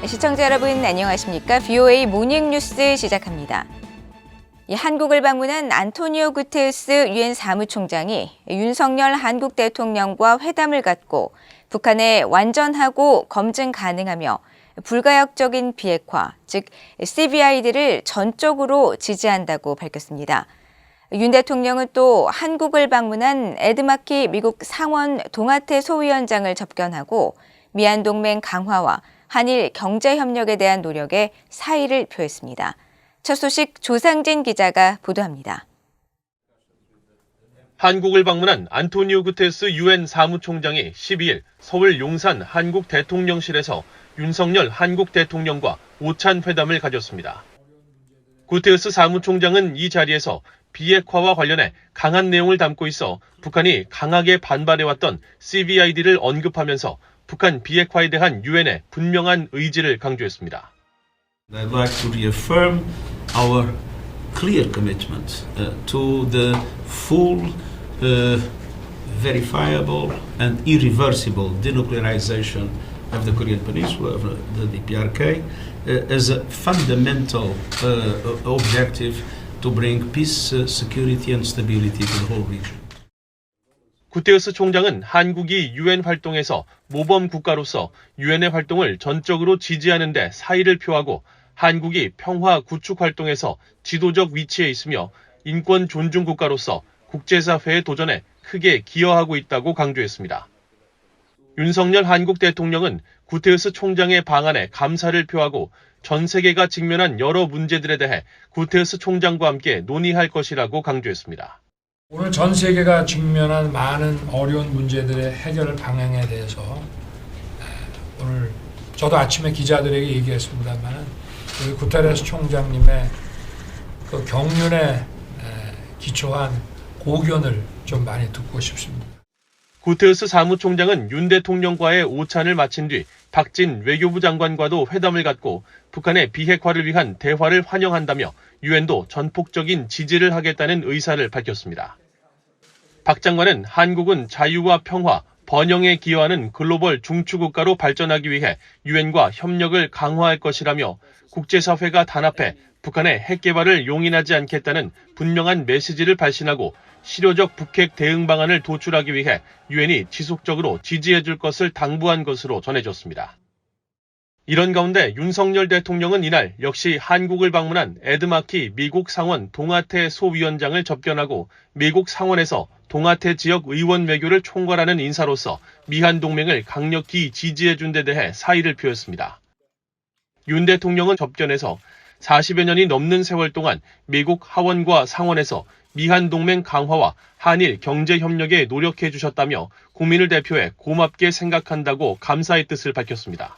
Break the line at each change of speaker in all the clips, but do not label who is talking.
시청자 여러분 안녕하십니까? VOA 모닝뉴스 시작합니다. 한국을 방문한 안토니오 구테르스 유엔 사무총장이 윤석열 한국 대통령과 회담을 갖고 북한에 완전하고 검증 가능하며 불가역적인 비핵화, 즉 CVID를 전적으로 지지한다고 밝혔습니다. 윤 대통령은 또 한국을 방문한 에드 마키 미국 상원 동아태 소위원장을 접견하고 미한 동맹 강화와 한일 경제협력에 대한 노력에 사의를 표했습니다. 첫 소식 조상진 기자가 보도합니다.
한국을 방문한 안토니오 구테르스 유엔 사무총장이 12일 서울 용산 한국 대통령실에서 윤석열 한국 대통령과 오찬 회담을 가졌습니다. 구테르스 사무총장은 이 자리에서 비핵화와 관련해 강한 내용을 담고 있어 북한이 강하게 반발해왔던 CVID를 언급하면서 북한 비핵화에 대한 유엔의 분명한 의지를 강조했습니다.
I'd like to reaffirm our clear commitment to the full, verifiable and irreversible denuclearization of the Korean Peninsula, of the DPRK, as a fundamental objective to bring peace, security and stability to the whole region.
구테르스 총장은 한국이 유엔 활동에서 모범 국가로서 유엔의 활동을 전적으로 지지하는 데 사의를 표하고 한국이 평화 구축 활동에서 지도적 위치에 있으며 인권 존중 국가로서 국제사회의 도전에 크게 기여하고 있다고 강조했습니다. 윤석열 한국 대통령은 구테르스 총장의 방안에 감사를 표하고 전 세계가 직면한 여러 문제들에 대해 구테르스 총장과 함께 논의할 것이라고 강조했습니다.
오늘 전 세계가 직면한 많은 어려운 문제들의 해결 방향에 대해서 오늘 저도 아침에 기자들에게 얘기했습니다만 우리 구테레스 총장님의 그 경륜에 기초한 고견을 좀 많이 듣고 싶습니다.
구테르스 사무총장은 윤 대통령과의 오찬을 마친 뒤 박진 외교부 장관과도 회담을 갖고 북한의 비핵화를 위한 대화를 환영한다며 유엔도 전폭적인 지지를 하겠다는 의사를 밝혔습니다. 박 장관은 한국은 자유와 평화, 번영에 기여하는 글로벌 중추국가로 발전하기 위해 유엔과 협력을 강화할 것이라며 국제사회가 단합해 북한의 핵 개발을 용인하지 않겠다는 분명한 메시지를 발신하고 실효적 북핵 대응 방안을 도출하기 위해 유엔이 지속적으로 지지해줄 것을 당부한 것으로 전해졌습니다. 이런 가운데 윤석열 대통령은 이날 역시 한국을 방문한 에드 마키 미국 상원 동아태 소위원장을 접견하고 미국 상원에서 동아태 지역 의원 외교를 총괄하는 인사로서 미한 동맹을 강력히 지지해준 데 대해 사의를 표했습니다. 윤 대통령은 접견에서 40여 년이 넘는 세월 동안 미국 하원과 상원에서 미한 동맹 강화와 한일 경제협력에 노력해 주셨다며 국민을 대표해 고맙게 생각한다고 감사의 뜻을 밝혔습니다.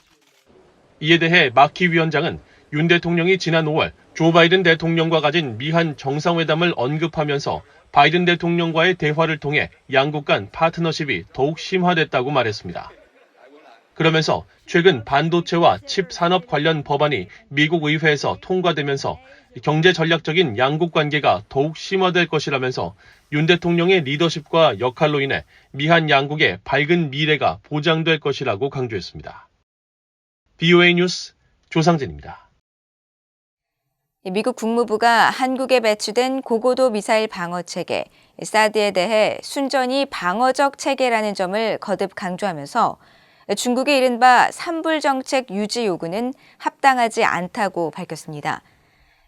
이에 대해 마키 위원장은 윤 대통령이 지난 5월 조 바이든 대통령과 가진 미한 정상회담을 언급하면서 바이든 대통령과의 대화를 통해 양국 간 파트너십이 더욱 심화됐다고 말했습니다. 그러면서 최근 반도체와 칩 산업 관련 법안이 미국 의회에서 통과되면서 경제 전략적인 양국 관계가 더욱 심화될 것이라면서 윤 대통령의 리더십과 역할로 인해 미한 양국의 밝은 미래가 보장될 것이라고 강조했습니다. VOA 뉴스 조상진입니다.
미국 국무부가 한국에 배치된 고고도 미사일 방어 체계, 사드에 대해 순전히 방어적 체계라는 점을 거듭 강조하면서 중국의 이른바 산불 정책 유지 요구는 합당하지 않다고 밝혔습니다.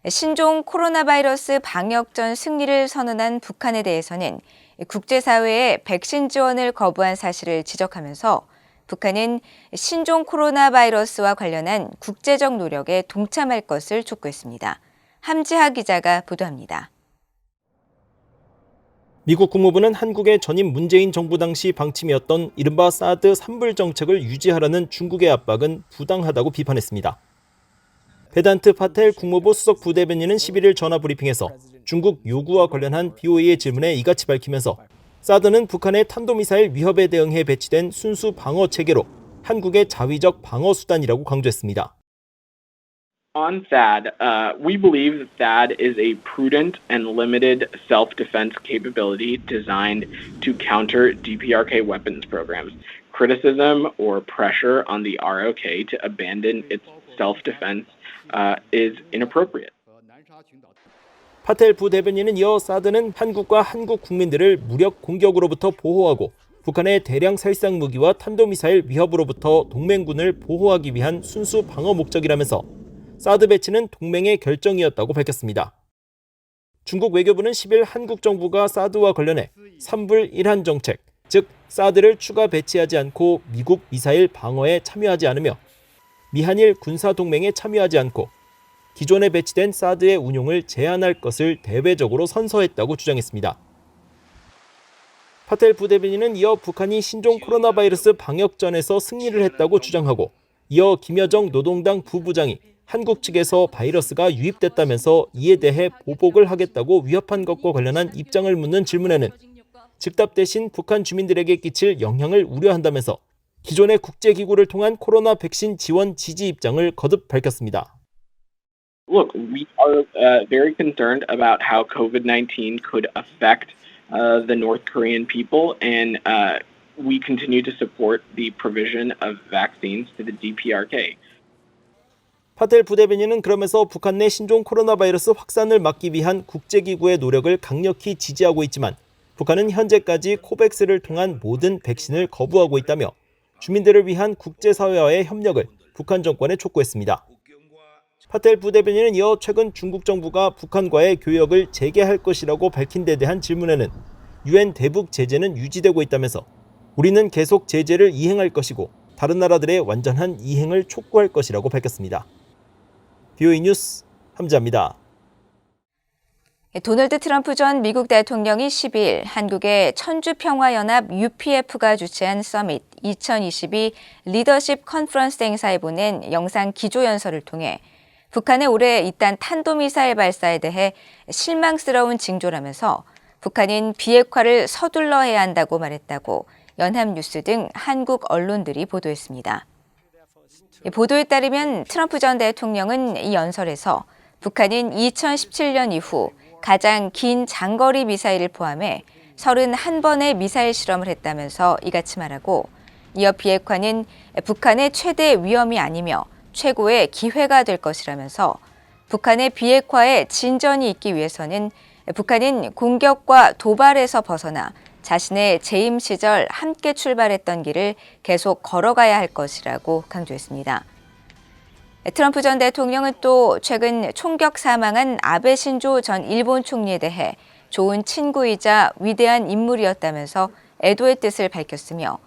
신종 코로나 바이러스 방역전 승리를 선언한 북한에 대해서는 국제사회의 백신 지원을 거부한 사실을 지적하면서 북한은 신종 코로나 바이러스와 관련한 국제적 노력에 동참할 것을 촉구했습니다. 함지하 기자가 보도합니다.
미국 국무부는 한국의 전임 문재인 정부 당시 방침이었던 이른바 사드 산불 정책을 유지하라는 중국의 압박은 부당하다고 비판했습니다. 베단트 파텔 국무부 수석 부대변인은 11일 전화브리핑에서 중국 요구와 관련한 BOA의 질문에 이같이 밝히면서 사드는 북한의 탄도미사일 위협에 대응해 배치된 순수 방어 체계로 한국의 자위적 방어 수단이라고 강조했습니다.
On THAAD, we believe that THAAD is a prudent and limited self-defense capability designed to counter DPRK weapons programs. Criticism or pressure on the ROK to abandon its self-defense is inappropriate.
파텔 부대변인은 이어 사드는 한국과 한국 국민들을 무력 공격으로부터 보호하고 북한의 대량 살상 무기와 탄도미사일 위협으로부터 동맹군을 보호하기 위한 순수 방어 목적이라면서 사드 배치는 동맹의 결정이었다고 밝혔습니다. 중국 외교부는 10일 한국 정부가 사드와 관련해 3불 1한 정책, 즉 사드를 추가 배치하지 않고 미국 미사일 방어에 참여하지 않으며 미한일 군사동맹에 참여하지 않고 기존에 배치된 사드의 운용을 제한할 것을 대외적으로 선서했다고 주장했습니다. 파텔 부대변인은 이어 북한이 신종 코로나 바이러스 방역전에서 승리를 했다고 주장하고 이어 김여정 노동당 부부장이 한국 측에서 바이러스가 유입됐다면서 이에 대해 보복을 하겠다고 위협한 것과 관련한 입장을 묻는 질문에는 즉답 대신 북한 주민들에게 끼칠 영향을 우려한다면서 기존의 국제기구를 통한 코로나 백신 지원 지지 입장을 거듭 밝혔습니다.
Look, we are very concerned about how COVID-19 could affect the North Korean people, and we continue to support the provision of vaccines to the DPRK.
파텔 부대변인은 그러면서 북한 내 신종 코로나 바이러스 확산을 막기 위한 국제기구의 노력을 강력히 지지하고 있지만 북한은 현재까지 코백스를 통한 모든 백신을 거부하고 있다며 주민들을 위한 국제사회와의 협력을 북한 정권에 촉구했습니다. 파텔 부대변인은 이어 최근 중국 정부가 북한과의 교역을 재개할 것이라고 밝힌 데 대한 질문에는 유엔 대북 제재는 유지되고 있다면서 우리는 계속 제재를 이행할 것이고 다른 나라들의 완전한 이행을 촉구할 것이라고 밝혔습니다. VOA 뉴스 함자입니다.
도널드 트럼프 전 미국 대통령이 10일 한국의 천주평화연합 UPF가 주최한 서밋 2022 리더십 컨퍼런스 행사에 보낸 영상 기조연설을 통해 북한의 올해 잇단 탄도미사일 발사에 대해 실망스러운 징조라면서 북한인 비핵화를 서둘러 해야 한다고 말했다고 연합뉴스 등 한국 언론들이 보도했습니다. 보도에 따르면 트럼프 전 대통령은 이 연설에서 북한은 2017년 이후 가장 긴 장거리 미사일을 포함해 31번의 미사일 실험을 했다면서 이같이 말하고 이어 비핵화는 북한의 최대 위험이 아니며 최고의 기회가 될 것이라면서 북한의 비핵화에 진전이 있기 위해서는 북한은 공격과 도발에서 벗어나 자신의 재임 시절 함께 출발했던 길을 계속 걸어가야 할 것이라고 강조했습니다. 트럼프 전 대통령은 또 최근 총격 사망한 아베 신조 전 일본 총리에 대해 좋은 친구이자 위대한 인물이었다면서 애도의 뜻을 밝혔으며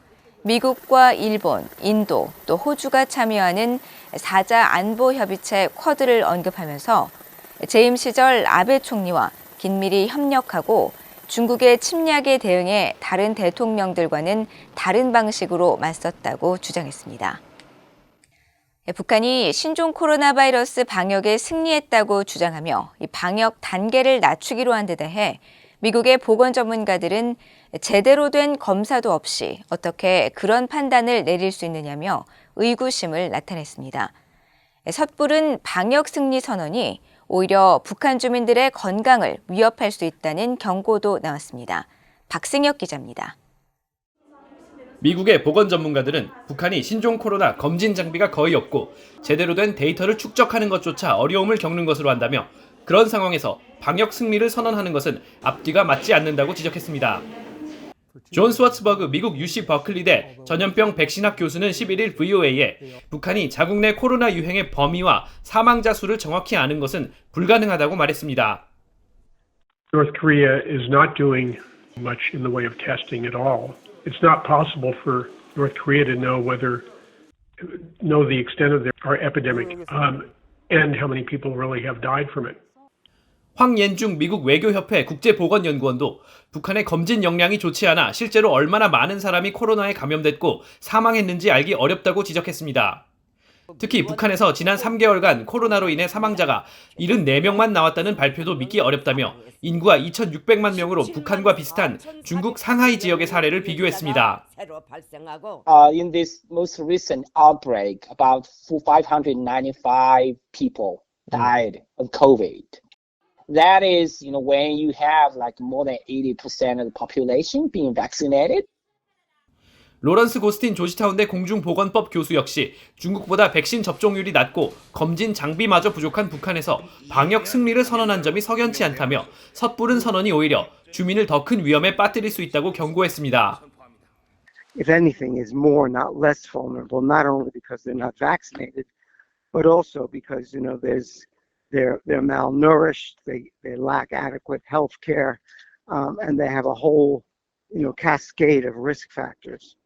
미국과 일본, 인도, 또 호주가 참여하는 4자 안보협의체 쿼드를 언급하면서 재임 시절 아베 총리와 긴밀히 협력하고 중국의 침략에 대응해 다른 대통령들과는 다른 방식으로 맞섰다고 주장했습니다. 북한이 신종 코로나 바이러스 방역에 승리했다고 주장하며 이 방역 단계를 낮추기로 한 데 대해 미국의 보건 전문가들은 제대로 된 검사도 없이 어떻게 그런 판단을 내릴 수 있느냐며 의구심을 나타냈습니다. 섣부른 방역 승리 선언이 오히려 북한 주민들의 건강을 위협할 수 있다는 경고도 나왔습니다. 박승혁 기자입니다.
미국의 보건 전문가들은 북한이 신종 코로나 검진 장비가 거의 없고 제대로 된 데이터를 축적하는 것조차 어려움을 겪는 것으로 한다며 그런 상황에서 방역 승리를 선언하는 것은 앞뒤가 맞지 않는다고 지적했습니다. 존 스와츠버그 미국 UC 버클리대 전염병 백신학 교수는 11일 VOA에 북한이 자국 내 코로나 유행의 범위와 사망자 수를 정확히 아는 것은 불가능하다고 말했습니다.
North Korea is not doing much in the way of testing at all. It's not possible for North Korea to know the extent of our epidemic and how many people really have died from it.
황옌중 미국 외교협회 국제보건연구원도 북한의 검진 역량이 좋지 않아 실제로 얼마나 많은 사람이 코로나에 감염됐고 사망했는지 알기 어렵다고 지적했습니다. 특히 북한에서 지난 3개월간 코로나로 인해 사망자가 74명만 나왔다는 발표도 믿기 어렵다며 인구가 2,600만 명으로 북한과 비슷한 중국 상하이 지역의 사례를 비교했습니다.
In this most recent outbreak, about 595 people died of COVID. That is, when you have like more than 80% of the population being vaccinated.
로런스 고스틴 조지타운대 공중보건법 교수 역시 중국보다 백신 접종률이 낮고 검진 장비마저 부족한 북한에서 방역 승리를 선언한 점이 석연치 않다며 섣부른 선언이 오히려 주민을 더 큰 위험에 빠뜨릴 수 있다고 경고했습니다.
If anything, is more, not less vulnerable, not only because they're not vaccinated, but also because, they're malnourished, they lack adequate health care, and they have a whole, cascade of risk factors.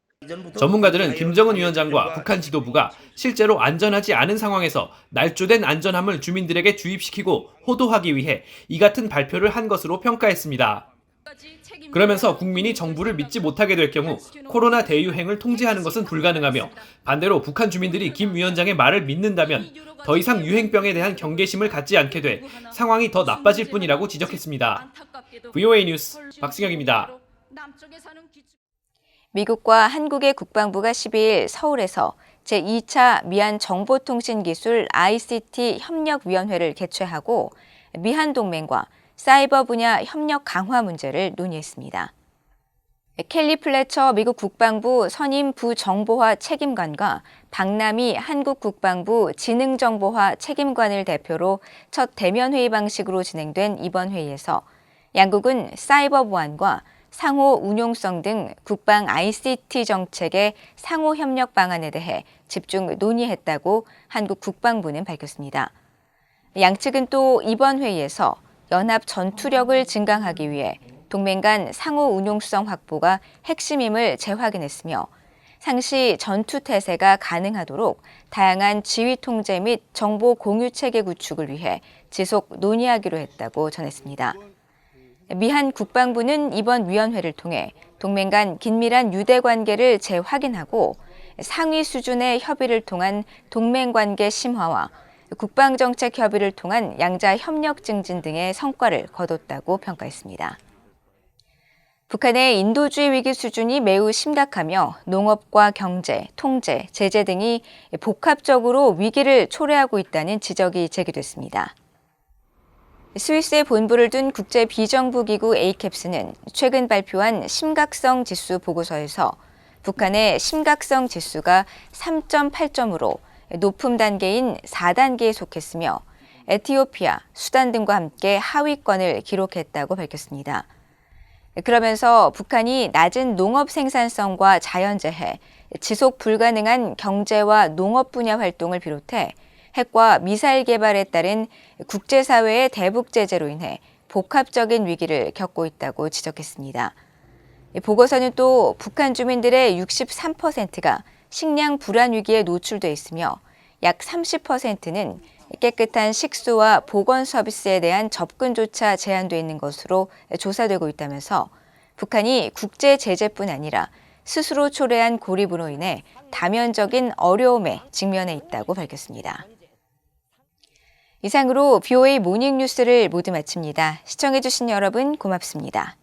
전문가들은 김정은 위원장과 북한 지도부가 실제로 안전하지 않은 상황에서 날조된 안전함을 주민들에게 주입시키고 호도하기 위해 이 같은 발표를 한 것으로 평가했습니다. 그러면서 국민이 정부를 믿지 못하게 될 경우 코로나 대유행을 통제하는 것은 불가능하며 반대로 북한 주민들이 김 위원장의 말을 믿는다면 더 이상 유행병에 대한 경계심을 갖지 않게 돼 상황이 더 나빠질 뿐이라고 지적했습니다. VOA 뉴스 박승혁입니다.
미국과 한국의 국방부가 12일 서울에서 제2차 미한 정보통신기술 ICT 협력위원회를 개최하고 미한 동맹과 사이버 분야 협력 강화 문제를 논의했습니다. 켈리 플래처 미국 국방부 선임 부정보화 책임관과 박남희 한국 국방부 지능정보화 책임관을 대표로 첫 대면 회의 방식으로 진행된 이번 회의에서 양국은 사이버 보안과 상호 운용성 등 국방 ICT 정책의 상호 협력 방안에 대해 집중 논의했다고 한국 국방부는 밝혔습니다. 양측은 또 이번 회의에서 연합 전투력을 증강하기 위해 동맹 간 상호 운용성 확보가 핵심임을 재확인했으며 상시 전투 태세가 가능하도록 다양한 지휘 통제 및 정보 공유 체계 구축을 위해 지속 논의하기로 했다고 전했습니다. 미한 국방부는 이번 위원회를 통해 동맹 간 긴밀한 유대 관계를 재확인하고 상위 수준의 협의를 통한 동맹 관계 심화와 국방정책 협의를 통한 양자 협력 증진 등의 성과를 거뒀다고 평가했습니다. 북한의 인도주의 위기 수준이 매우 심각하며 농업과 경제, 통제, 제재 등이 복합적으로 위기를 초래하고 있다는 지적이 제기됐습니다. 스위스에 본부를 둔 국제 비정부 기구 에이캡스는 최근 발표한 심각성 지수 보고서에서 북한의 심각성 지수가 3.8점으로 높음 단계인 4단계에 속했으며 에티오피아, 수단 등과 함께 하위권을 기록했다고 밝혔습니다. 그러면서 북한이 낮은 농업 생산성과 자연재해, 지속 불가능한 경제와 농업 분야 활동을 비롯해 핵과 미사일 개발에 따른 국제사회의 대북 제재로 인해 복합적인 위기를 겪고 있다고 지적했습니다. 보고서는 또 북한 주민들의 63%가 식량 불안 위기에 노출돼 있으며 약 30%는 깨끗한 식수와 보건 서비스에 대한 접근조차 제한돼 있는 것으로 조사되고 있다면서 북한이 국제 제재뿐 아니라 스스로 초래한 고립으로 인해 다면적인 어려움에 직면해 있다고 밝혔습니다. 이상으로 VOA 모닝뉴스를 모두 마칩니다. 시청해주신 여러분 고맙습니다.